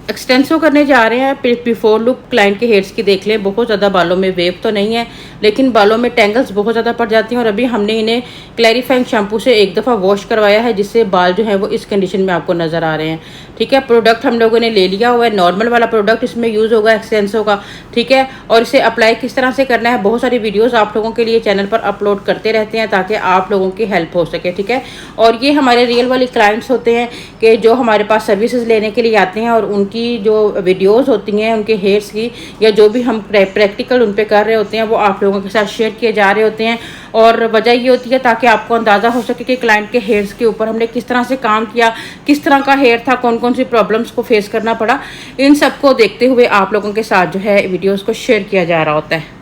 Xtenso करने जा रहे हैं। बिफोर लुक क्लाइंट के हेड्स की देख लें, बहुत ज़्यादा बालों में वेव तो नहीं है, लेकिन बालों में टेंगल्स बहुत ज़्यादा पड़ जाती हैं। और अभी हमने इन्हें क्लैरिफाइंग शैम्पू से एक दफ़ा वॉश करवाया है, जिससे बाल जो है वो इस कंडीशन में आपको नज़र आ रहे हैं। ठीक है, प्रोडक्ट हम लोगों ने ले लिया हुआ है, नॉर्मल वाला प्रोडक्ट इसमें यूज़ होगा एक्सटेंसो का। ठीक है, और इसे अप्लाई किस तरह से करना है, बहुत सारी वीडियोज़ आप लोगों के लिए चैनल पर अपलोड करते रहते हैं ताकि आप लोगों की हेल्प हो सके। ठीक है, और ये हमारे रियल वाली क्लाइंट्स होते हैं कि जो हमारे पास सर्विसेज लेने के लिए आते हैं, और उनकी जो वीडियोस होती हैं उनके हेयर्स की, या जो भी हम प्रैक्टिकल उन पे कर रहे होते हैं, वो आप लोगों के साथ शेयर किए जा रहे होते हैं। और वजह ये होती है ताकि आपको अंदाज़ा हो सके कि क्लाइंट के हेयर्स के ऊपर हमने किस तरह से काम किया, किस तरह का हेयर था, कौन कौन सी प्रॉब्लम्स को फेस करना पड़ा। इन सब को देखते हुए आप लोगों के साथ जो है वीडियोज़ को शेयर किया जा रहा होता है।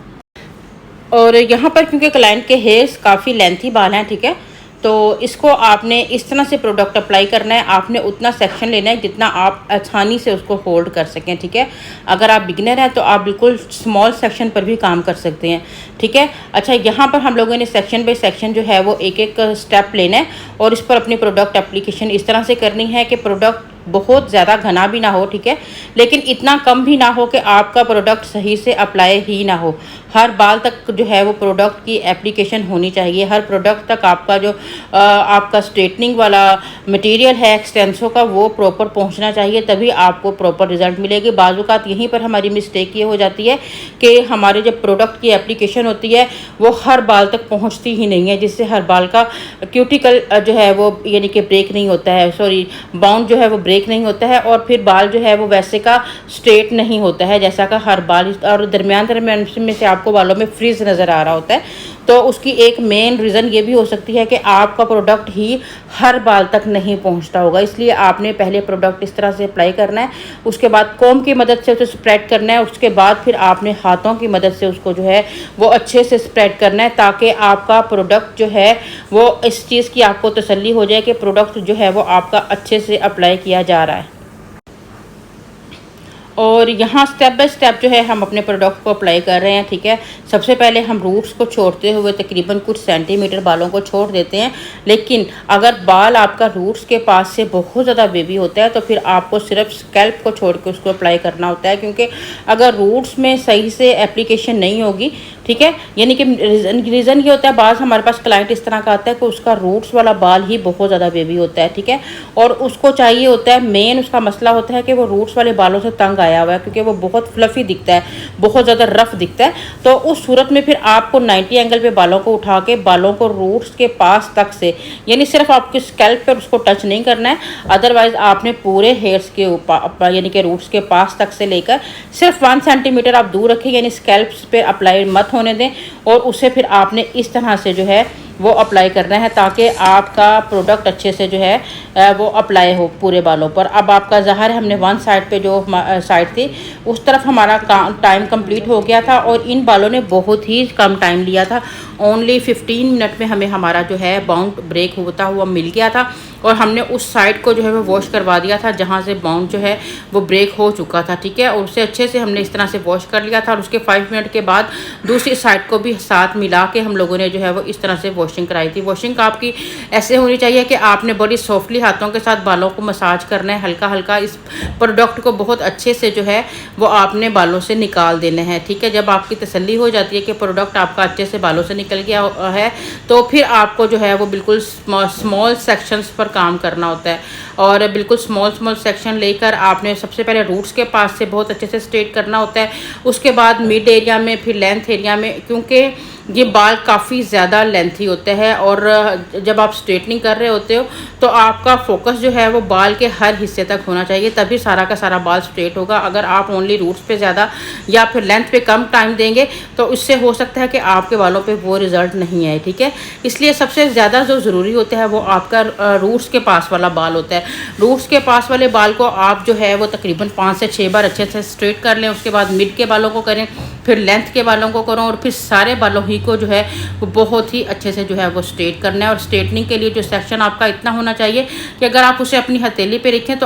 और यहाँ पर क्योंकि क्लाइंट के हेयर्स काफ़ी लेंथी बाल हैं, ठीक है, तो इसको आपने इस तरह से प्रोडक्ट अप्लाई करना है। आपने उतना सेक्शन लेना है जितना आप आसानी से उसको होल्ड कर सकें। ठीक है, अगर आप बिगिनर हैं तो आप बिल्कुल स्मॉल सेक्शन पर भी काम कर सकते हैं। ठीक है, अच्छा, यहाँ पर हम लोगों ने सेक्शन बाय सेक्शन जो है वो एक एक स्टेप लेना है और इस पर अपनी प्रोडक्ट एप्लीकेशन इस तरह से करनी है कि प्रोडक्ट बहुत ज़्यादा घना भी ना हो, ठीक है, लेकिन इतना कम भी ना हो कि आपका प्रोडक्ट सही से अप्लाई ही ना हो। हर बाल तक जो है वो प्रोडक्ट की एप्लीकेशन होनी चाहिए। हर प्रोडक्ट तक आपका जो आपका स्ट्रेटनिंग वाला मटेरियल है एक्सटेंसो का, वो प्रॉपर पहुंचना चाहिए, तभी आपको प्रॉपर रिजल्ट मिलेगी। बाज़-औक़ात यहीं पर हमारी मिस्टेक ये हो जाती है कि हमारे जब प्रोडक्ट की एप्लीकेशन होती है वो हर बाल तक पहुँचती ही नहीं है, जिससे हर बाल का क्यूटिकल जो है वो यानी कि ब्रेक नहीं होता है, सॉरी बाउंड जो है वो ब्रेक नहीं होता है, और फिर बाल जो है वो वैसे का स्ट्रेट नहीं होता है जैसा का हर बाल, और दरमियान में से आपको बालों में फ्रीज नज़र आ रहा होता है। तो उसकी एक मेन रीज़न ये भी हो सकती है कि आपका प्रोडक्ट ही हर बाल तक नहीं पहुंचता होगा। इसलिए आपने पहले प्रोडक्ट इस तरह से अप्लाई करना है, उसके बाद कॉम्ब की मदद से उसे स्प्रेड करना है, उसके बाद फिर आपने हाथों की मदद से उसको जो है वो अच्छे से स्प्रेड करना है, ताकि आपका प्रोडक्ट जो है वो इस चीज़ की आपको तसल्ली हो जाए कि प्रोडक्ट जो है वो आपका अच्छे से अप्लाई किया जा रहा है। और यहाँ स्टेप बाय स्टेप जो है हम अपने प्रोडक्ट को अप्लाई कर रहे हैं। ठीक है, सबसे पहले हम रूट्स को छोड़ते हुए तकरीबन कुछ सेंटीमीटर बालों को छोड़ देते हैं, लेकिन अगर बाल आपका रूट्स के पास से बहुत ज़्यादा बेबी होता है तो फिर आपको सिर्फ स्कैल्प को छोड़ के उसको अप्लाई करना होता है, क्योंकि अगर रूट्स में सही से एप्लीकेशन नहीं होगी, ठीक है, यानी कि रीज़न ये होता है, बाज़ हमारे पास क्लाइंट इस तरह का आता है कि उसका रूट्स वाला बाल ही बहुत ज़्यादा बेबी होता है। ठीक है, और उसको चाहिए होता है, मेन उसका मसला होता है कि वो रूट्स वाले बालों से तंग आया हुआ है, क्योंकि वो बहुत फ्लफ़ी दिखता है, बहुत ज़्यादा रफ दिखता है। तो उस सूरत में फिर आपको 90 एंगल पे बालों को उठा के बालों को रूट्स के पास तक से, यानी सिर्फ आपके स्कैल्प पर उसको टच नहीं करना है, अदरवाइज़ आपने पूरे हेयर्स के ऊपर यानी कि रूट्स के पास तक से लेकर सिर्फ 1 सेंटीमीटर आप दूर रखें, यानी स्कैल्प्स पे अप्लाई मत होने दें, और उसे फिर आपने इस तरह से जो है वो अप्लाई करना है, ताकि आपका प्रोडक्ट अच्छे से जो है वो अप्लाई हो पूरे बालों पर। अब आपका ज़ाहिर है हमने वन साइड पे जो साइड थी उस तरफ हमारा टाइम कंप्लीट हो गया था, और इन बालों ने बहुत ही कम टाइम लिया था, ओनली 15 मिनट में हमें हमारा जो है बाउंड ब्रेक होता हुआ मिल गया था, और हमने उस साइड को जो है वो वॉश करवा दिया था जहाँ से बाउंड जो है वो ब्रेक हो चुका था। ठीक है, और उसे अच्छे से हमने इस तरह से वॉश कर लिया था, और उसके 5 मिनट के बाद दूसरी साइड को भी साथ मिला के हम लोगों ने जो है वो इस तरह से वॉशिंग कराई थी। वॉशिंग आपकी ऐसे होनी चाहिए कि आपने बड़ी सॉफ्टली हाथों के साथ बालों को मसाज करना है, हल्का हल्का इस प्रोडक्ट को बहुत अच्छे से जो है वो आपने बालों से निकाल देना है। ठीक है, जब आपकी तसल्ली हो जाती है कि प्रोडक्ट आपका अच्छे से बालों से निकल गया है, तो फिर आपको जो है वो बिल्कुल स्मॉल सेक्शंस पर काम करना होता है, और बिल्कुल स्मॉल सेक्शन लेकर आपने सबसे पहले रूट्स के पास से बहुत अच्छे से स्ट्रेट करना होता है, उसके बाद मिड एरिया में, फिर लेंथ एरिया में, क्योंकि ये बाल काफ़ी ज़्यादा लेंथी होते हैं, और जब आप स्ट्रेटनिंग कर रहे होते हो तो आपका फोकस जो है वो बाल के हर हिस्से तक होना चाहिए, तभी सारा का सारा बाल स्ट्रेट होगा। अगर आप ओनली रूट्स पे ज़्यादा या फिर लेंथ पे कम टाइम देंगे तो इससे हो सकता है कि आपके बालों पे वो रिज़ल्ट नहीं आए। ठीक है, इसलिए सबसे ज़्यादा जो ज़रूरी होता है वो आपका रूट्स के पास वाला बाल होता है। रूट्स के पास वाले बाल को आप जो है वो तकरीबन 5 से 6 बार अच्छे से स्ट्रेट कर लें, उसके बाद मिड के बालों को करें, फिर लेंथ के बालों को करो, और फिर सारे बालों ही को जो है वो बहुत ही अच्छे से से जो है वो स्ट्रेट करना है। और स्ट्रेटनिंग के लिए जो सेक्शन आपका इतना होना चाहिए कि अगर आप उसे अपनी हथेली पे रखें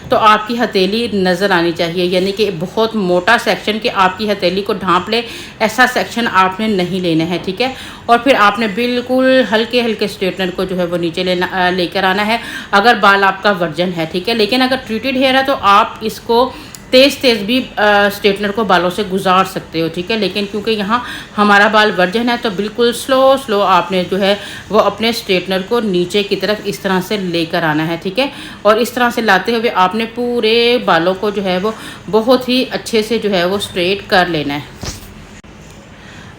तो आपकी हथेली नज़र आनी चाहिए, यानी कि बहुत मोटा सेक्शन कि आपकी हथेली को ढांप ले, ऐसा सेक्शन आपने नहीं लेना है, ठीक है। और फिर आपने बिल्कुल हल्के हल्के स्ट्रेटनर को जो है वो नीचे लेकर आना है, अगर बाल आपका वर्जन है, ठीक है। लेकिन अगर ट्रीटेड हेयर है तो आप इसको तेज़ तेज़ भी स्ट्रेटनर को बालों से गुजार सकते हो, ठीक है। लेकिन क्योंकि यहाँ हमारा बाल वर्जन है तो बिल्कुल स्लो आपने जो है वो अपने स्ट्रेटनर को नीचे की तरफ इस तरह से लेकर आना है, ठीक है। और इस तरह से लाते हुए आपने पूरे बालों को जो है वो बहुत ही अच्छे से जो है वो स्ट्रेट कर लेना है।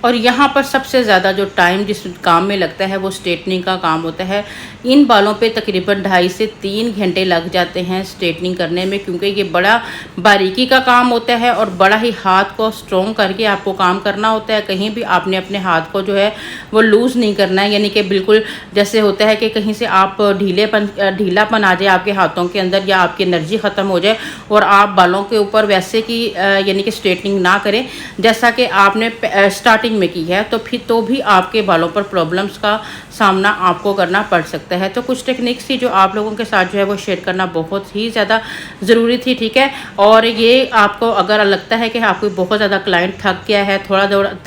और यहाँ पर सबसे ज़्यादा जो टाइम जिस काम में लगता है वो स्ट्रेटनिंग का काम होता है। इन बालों पे तकरीबन 2.5 से 3 घंटे लग जाते हैं स्ट्रेटनिंग करने में, क्योंकि ये बड़ा बारीकी का काम होता है और बड़ा ही हाथ को स्ट्रॉन्ग करके आपको काम करना होता है। कहीं भी आपने अपने हाथ को जो है वो लूज़ नहीं करना है, यानी कि बिल्कुल जैसे होता है कि कहीं से आप ढीलापन आ जाए आपके हाथों के अंदर या आपकी एनर्जी ख़त्म हो जाए और आप बालों के ऊपर वैसे की यानी कि स्ट्रेटनिंग ना करें जैसा कि आपने स्टार्टिंग में की है, तो फिर तो भी आपके बालों पर प्रॉब्लम्स का सामना आपको करना पड़ सकता है। तो कुछ टेक्निक्स थी जो आप लोगों के साथ जो है वो शेयर करना बहुत ही ज़्यादा ज़रूरी थी, ठीक है। और ये आपको अगर लगता है कि आपको बहुत ज़्यादा क्लाइंट थक गया है,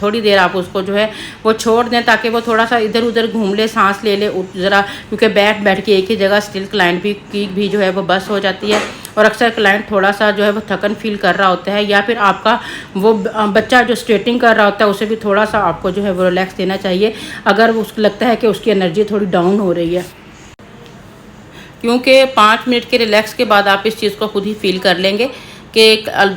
थोड़ी देर आप उसको जो है वो छोड़ दें ताकि वो थोड़ा सा इधर उधर घूम ले, सांस ले ले ज़रा, क्योंकि बैठ के एक ही जगह स्टिल क्लाइंट की भी जो है वो बस हो जाती है। और अक्सर क्लाइंट थोड़ा सा जो है वो थकन फील कर रहा होता है, या फिर आपका वो बच्चा जो स्ट्रेटिंग कर रहा होता है उसे भी थोड़ा सा आपको जो है वो रिलैक्स देना चाहिए अगर उसको लगता है कि उसकी एनर्जी थोड़ी डाउन हो रही है, क्योंकि 5 मिनट के रिलैक्स के बाद आप इस चीज़ को खुद ही फील कर लेंगे कि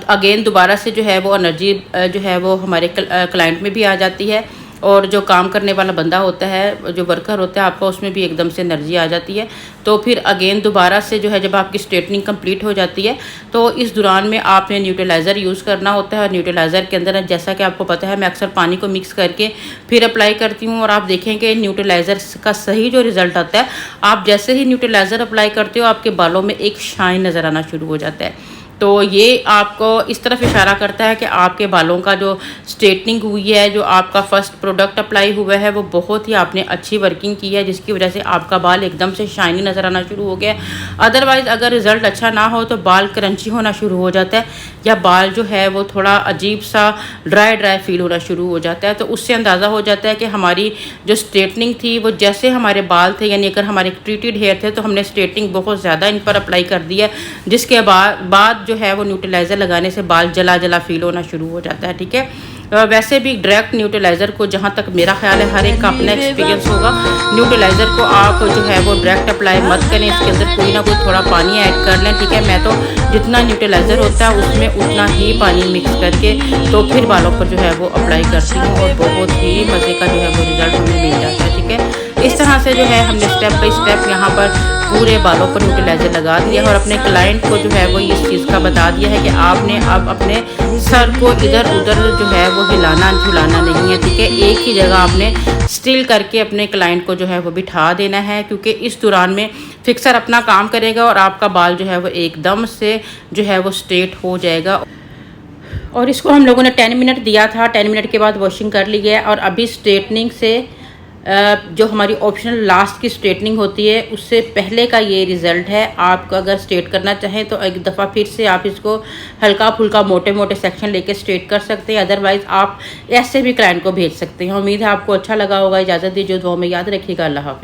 अगेन दोबारा से जो है वो एनर्जी जो है वो हमारे क्लाइंट में भी आ जाती है। और जो काम करने वाला बंदा होता है, जो वर्कर होता है आपका, उसमें भी एकदम से एनर्जी आ जाती है। तो फिर अगेन दोबारा से जो है जब आपकी स्ट्रेटनिंग कंप्लीट हो जाती है तो इस दौरान में आपने न्यूट्रलाइज़र यूज़ करना होता है। और न्यूट्रलाइज़र के अंदर जैसा कि आपको पता है मैं अक्सर पानी को मिक्स करके फिर अप्लाई करती हूँ। और आप देखें कि न्यूट्रलाइज़र का सही जो रिज़ल्ट आता है, आप जैसे ही न्यूट्रलाइज़र अप्लाई करते हो आपके बालों में एक शाइन नज़र आना शुरू हो जाता है। तो ये आपको इस तरफ इशारा करता है कि आपके बालों का जो स्ट्रेटनिंग हुई है, जो आपका फर्स्ट प्रोडक्ट अप्लाई हुआ है, वो बहुत ही आपने अच्छी वर्किंग की है, जिसकी वजह से आपका बाल एकदम से शाइनी नज़र आना शुरू हो गया। अदरवाइज़ अगर रिज़ल्ट अच्छा ना हो तो बाल क्रंची होना शुरू हो जाता है या बाल जो है वो थोड़ा अजीब सा ड्राई फील होना शुरू हो जाता है। तो उससे अंदाज़ा हो जाता है कि हमारी जो स्ट्रेटनिंग थी वो जैसे हमारे बाल थे, यानी अगर हमारे ट्रीटेड हेयर थे तो हमने स्ट्रेटनिंग बहुत ज़्यादा इन पर अप्लाई कर दी है, जिसके बाद जो है वो न्यूट्रलाइज़र लगाने से बाल जला फील होना शुरू हो जाता है, ठीक है। वैसे भी डायरेक्ट न्यूट्रलाइज़र को, जहाँ तक मेरा ख्याल है हर एक का अपना एक्सपीरियंस होगा, न्यूट्रलाइज़र को आप जो है वो डायरेक्ट अप्लाई मत करें, इसके अंदर कोई ना कोई थोड़ा पानी ऐड कर लें, ठीक है। मैं तो जितना न्यूट्रलाइज़र होता है उसमें उतना ही पानी मिक्स करके तो फिर बालों पर जो है वो अप्लाई करती हूँ और बहुत ही मज़े का जो है वो रिज़ल्ट हमें मिल जाता है, ठीक है। इस तरह से जो है हमने स्टेप बाय स्टेप यहाँ पर पूरे बालों पर न्यूट्रलाइज़र लगा दिया और अपने क्लाइंट को जो है वो इस चीज़ का बता दिया है कि आपने अब अपने सर को इधर उधर जो है वो हिलाना झुलाना नहीं है, ठीक है। एक ही जगह आपने स्टिल करके अपने क्लाइंट को जो है वो बिठा देना है, क्योंकि इस दौरान में फिक्सर अपना काम करेगा और आपका बाल जो है वो एकदम से जो है वो स्ट्रेट हो जाएगा। और इसको हम लोगों ने 10 मिनट दिया था, 10 मिनट के बाद वॉशिंग कर ली है। और अभी स्ट्रेटनिंग से जो हमारी ऑप्शनल लास्ट की स्ट्रेटनिंग होती है उससे पहले का ये रिज़ल्ट है। आप अगर स्ट्रेट करना चाहें तो एक दफ़ा फिर से आप इसको हल्का फुल्का मोटे मोटे सेक्शन लेके स्ट्रेट कर सकते हैं, अदरवाइज़ आप ऐसे भी क्लाइंट को भेज सकते हैं। उम्मीद है आपको अच्छा लगा होगा। इजाज़त दीजिए, दुआ में याद रखिएगा। अल्लाह हाफ़िज़।